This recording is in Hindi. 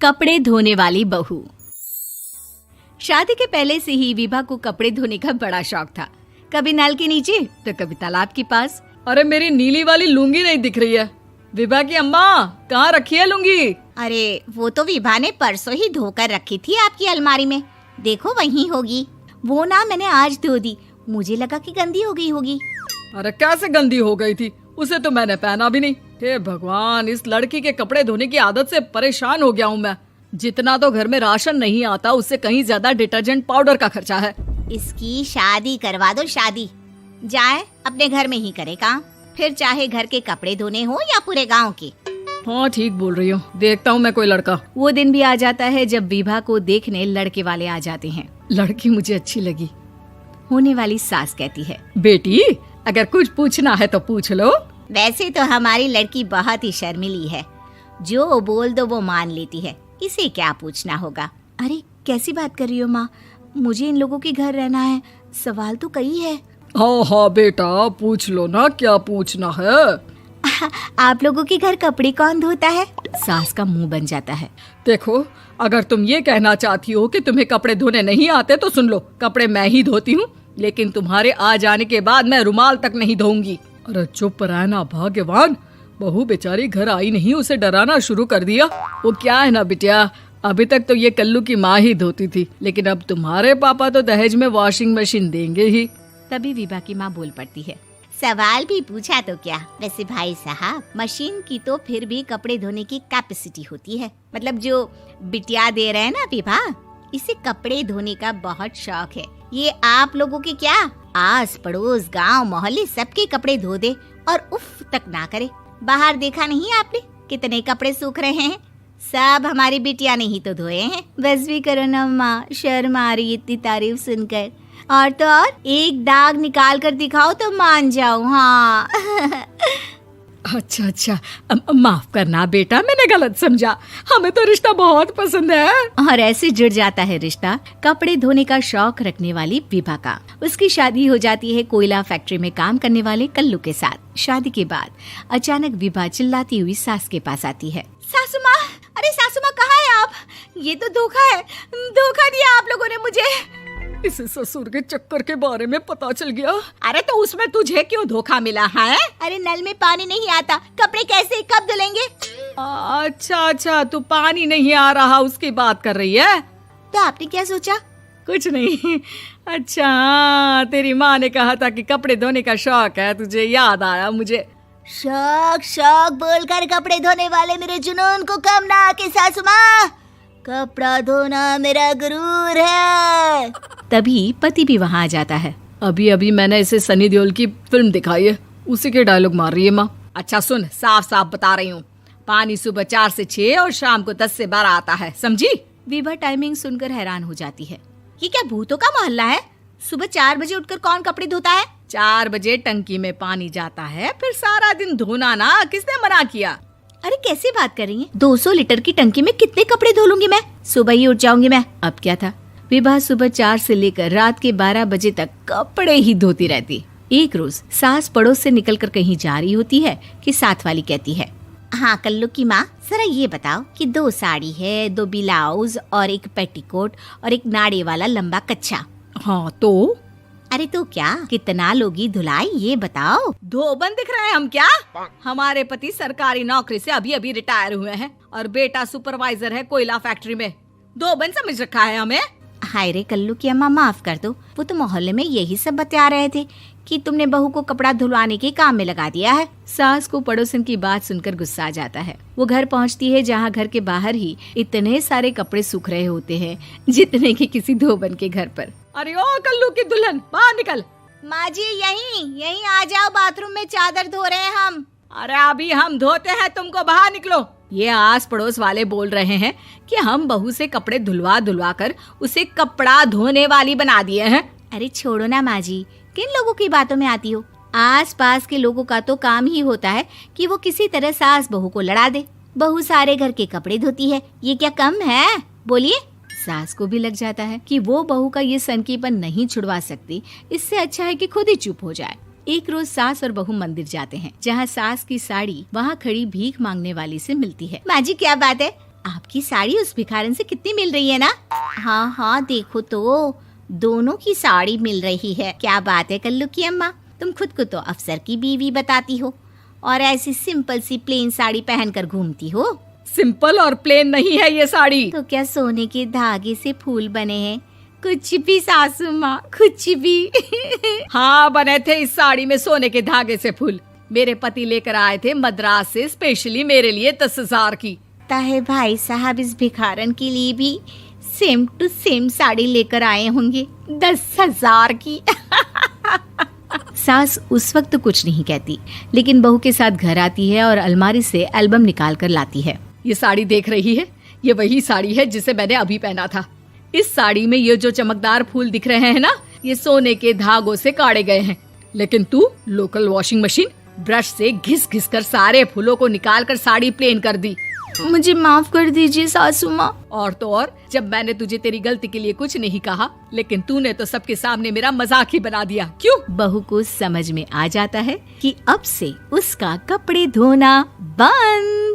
कपड़े धोने वाली बहू। शादी के पहले से ही विभा को कपड़े धोने का बड़ा शौक था। कभी नल के नीचे तो कभी तालाब के पास। अरे मेरी नीली वाली लुंगी नहीं दिख रही है। विभा की अम्मा, कहाँ रखी है लुंगी? अरे वो तो विभा ने परसों ही धोकर रखी थी आपकी अलमारी में, देखो वहीं होगी। वो ना मैंने आज धो दी, मुझे लगा कि गंदी हो गई होगी। अरे कैसे गंदी हो गई थी? उसे तो मैंने पहना भी नहीं। हे भगवान, इस लड़की के कपड़े धोने की आदत से परेशान हो गया हूँ मैं। जितना तो घर में राशन नहीं आता, उससे कहीं ज्यादा डिटर्जेंट पाउडर का खर्चा है। इसकी शादी करवा दो, शादी जाए अपने घर में ही करे काम, फिर चाहे घर के कपड़े धोने हो या पूरे गांव के। हाँ ठीक बोल रही हो, देखता हूँ मैं कोई लड़का। वो दिन भी आ जाता है जब विभा को देखने लड़के वाले आ जाते हैं। लड़की मुझे अच्छी लगी। होने वाली सास कहती है, बेटी अगर कुछ पूछना है तो पूछ लो। वैसे तो हमारी लड़की बहुत ही शर्मीली है, जो बोल दो वो मान लेती है, इसे क्या पूछना होगा। अरे कैसी बात कर रही हो माँ, मुझे इन लोगों के घर रहना है, सवाल तो कई है। हाँ हाँ बेटा, पूछ लो ना, क्या पूछना है। आप लोगों के घर कपड़े कौन धोता है? सास का मुंह बन जाता है। देखो, अगर तुम ये कहना चाहती हो कि तुम्हें कपड़े धोने नहीं आते तो सुन लो, कपड़े मैं ही धोती हूँ, लेकिन तुम्हारे आ जाने के बाद मैं रुमाल तक नहीं धोऊंगी। अरे चुप रहना भाग्यवान, बहू बेचारी घर आई नहीं, उसे डराना शुरू कर दिया। वो क्या है ना बिटिया, अभी तक तो ये कल्लू की माँ ही धोती थी, लेकिन अब तुम्हारे पापा तो दहेज में वॉशिंग मशीन देंगे ही। तभी विभा की माँ बोल पड़ती है, सवाल भी पूछा तो क्या। वैसे भाई साहब, मशीन की तो फिर भी कपड़े धोने की कैपेसिटी होती है। मतलब जो बिटिया दे रहे हैं ना विभा, इसे कपड़े धोने का बहुत शौक है। ये आप लोगों के क्या, आस पड़ोस गांव मोहल्ले सबके कपड़े धो दे और उफ तक ना करे। बाहर देखा नहीं आपने कितने कपड़े सूख रहे हैं? सब हमारी बिटिया ने ही तो धोए हैं। बस भी करो ना माँ, शर्म आ रही इतनी तारीफ सुनकर। और तो और एक दाग निकाल कर दिखाओ तो मान जाऊं। हाँ अच्छा अच्छा, माफ करना बेटा, मैंने गलत समझा। हमें तो रिश्ता बहुत पसंद है। और ऐसे जुड़ जाता है रिश्ता कपड़े धोने का शौक रखने वाली विभा का। उसकी शादी हो जाती है कोयला फैक्ट्री में काम करने वाले कल्लू के साथ। शादी के बाद अचानक विभा चिल्लाती हुई सास के पास आती है। सासू माँ, अरे सासू माँ कहाँ है आप? ये तो धोखा है, धोखा दिया आप लोगों ने मुझे। इसे ससुर के चक्कर के बारे में पता चल गया। अरे तो उसमें तुझे क्यों धोखा मिला है? अरे नल में पानी नहीं आता, कपड़े कैसे कब धुलेंगे? अच्छा अच्छा, तू पानी नहीं आ रहा उसकी बात कर रही है। तो आपने क्या सोचा? कुछ नहीं। अच्छा, तेरी माँ ने कहा था कि कपड़े धोने का शौक है तुझे, याद आया मुझे। शौक शौक बोलकर कपड़े धोने वाले मेरे जुनून को कम ना आके सासू माँ, कपड़ा धोना मेरा गुरूर है। तभी पति भी वहाँ आ जाता है। अभी अभी मैंने इसे सनी देओल की फिल्म दिखाई है, उसी के डायलॉग मार रही है माँ। अच्छा सुन, साफ साफ बता रही हूँ, पानी सुबह 4 से 6 और शाम को 10 से 12 आता है, समझी? विभा टाइमिंग सुनकर हैरान हो जाती है। ये क्या भूतों का मोहल्ला है? सुबह 4 बजे उठकर कौन कपड़े धोता है? 4 बजे टंकी में पानी जाता है, फिर सारा दिन धोना ना, किसने मना किया? अरे कैसी बात कर रही हैं? 200 लीटर की टंकी में कितने कपड़े धो लूंगी मैं? सुबह ही उठ जाऊंगी मैं। अब क्या था, विभा सुबह 4 से लेकर रात के 12 बजे तक कपड़े ही धोती रहती। एक रोज सास पड़ोस से निकलकर कहीं जा रही होती है कि साथ वाली कहती है, हाँ कल्लू की माँ, जरा ये बताओ कि 2 साड़ी है, 2 ब्लाउज और एक पेटीकोट और एक नाड़े वाला लंबा कच्छा। हाँ तो? अरे तो क्या, कितना लोगी धुलाई ये बताओ। धोबन दिख रहे हैं हम क्या? हमारे पति सरकारी नौकरी से अभी अभी रिटायर हुए हैं और बेटा सुपरवाइजर है कोयला फैक्ट्री में। धोबन समझ रखा है हमें। हाय रे कल्लू की अम्मा, माफ कर दो, वो तो मोहल्ले में यही सब बता रहे थे कि तुमने बहू को कपड़ा धुलवाने के काम में लगा दिया है। सास को पड़ोसन की बात सुनकर गुस्सा आ जाता है। वो घर पहुंचती है जहां घर के बाहर ही इतने सारे कपड़े सूख रहे होते हैं जितने कि किसी धोबन के घर पर। अरे ओ कल्लू की दुल्हन, बाहर निकल। माँ जी यहीं आ जाओ, बाथरूम में चादर धो रहे हैं हम। अरे अभी हम धोते हैं, तुमको बाहर निकलो। ये आस पड़ोस वाले बोल रहे हैं कि हम बहू से कपड़े धुलवा धुलवा कर उसे कपड़ा धोने वाली बना दिए हैं। अरे छोड़ो ना माँ जी, किन लोगों की बातों में आती हो? आस पास के लोगों का तो काम ही होता है कि वो किसी तरह सास बहू को लड़ा दे। बहू सारे घर के कपड़े धोती है, ये क्या कम है? बोलिए। सास को भी लग जाता है कि वो बहू का ये सनकीपन नहीं छुड़वा सकती, इससे अच्छा है कि खुद ही चुप हो जाए। एक रोज सास और बहू मंदिर जाते हैं, जहाँ सास की साड़ी वहाँ खड़ी भीख मांगने वाली से मिलती है। माँ जी क्या बात है, आपकी साड़ी उस भिखारन से कितनी मिल रही है ना? हाँ हाँ देखो तो, दोनों की साड़ी मिल रही है। क्या बात है कल्लू की अम्मा, तुम खुद को तो अफसर की बीवी बताती हो और ऐसी सिंपल सी प्लेन साड़ी पहनकर घूमती हो। सिंपल और प्लेन नहीं है ये साड़ी। तो क्या सोने के धागे से फूल बने हैं? कुछ भी सासू माँ, कुछ भी। हाँ बने थे इस साड़ी में सोने के धागे से फूल। मेरे पति लेकर आए थे मद्रास से स्पेशली मेरे लिए 10,000 की। ताहे भाई साहब इस भिखारन के लिए भी सेम टू सेम साड़ी लेकर आए होंगे 10,000 की। सास उस वक्त तो कुछ नहीं कहती, लेकिन बहू के साथ घर आती है और अलमारी से एल्बम निकाल कर लाती है। ये साड़ी देख रही है, ये वही साड़ी है जिसे मैंने अभी पहना था। इस साड़ी में ये जो चमकदार फूल दिख रहे हैं ना, ये सोने के धागों से काढ़े गए हैं। लेकिन तू लोकल वॉशिंग मशीन ब्रश से घिस घिस कर सारे फूलों को निकाल कर साड़ी प्लेन कर दी। मुझे माफ कर दीजिए सासू माँ। और तो और, जब मैंने तुझे तेरी गलती के लिए कुछ नहीं कहा, लेकिन तूने तो सबके सामने मेरा मजाक ही बना दिया। क्यों? बहू को समझ में आ जाता है कि अब से उसका कपड़े धोना बंद।